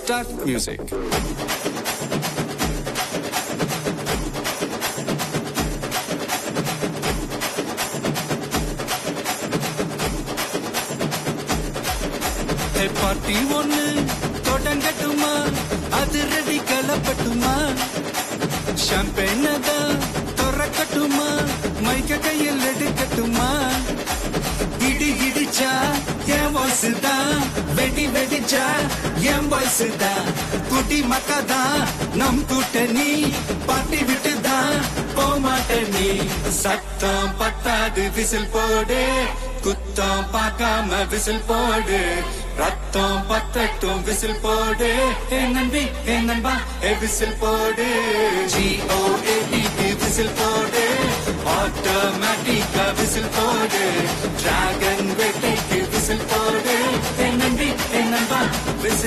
Start music. Party ஒண்ணு தொடங்கட்டுமா, அது ready கலப்பட்டுமா, ஷாம்பெயின தான் திறக்கட்டுமா, மைக்க கையில் எடுக்கட்டுமா, இடி இடிச்சா என் வாய்ஸ் தான், வெடி வெடிச்சா என் வாய்ஸ் தான், குட்டி மக்கா தான் நம் கூட்டணி, பாட்டி விட்டு தான் போமாட்ட நீ, சத்தம் பத்தாது விசில் போடு, குத்தம் பார்க்காம விசில் போடு, ரத்தம் பத்தட்டும் விசில் போடு, ஏ நம்பி ஏ நண்பா ஏ விசில் போடு, GOAT விசில் போடு, ஆட்டோமேட்டிக்கா விசில் போடு, டிராகன் வேட்டைக்கு விசில் போடு, ஏ நம்பி ஏ நண்பா விசில்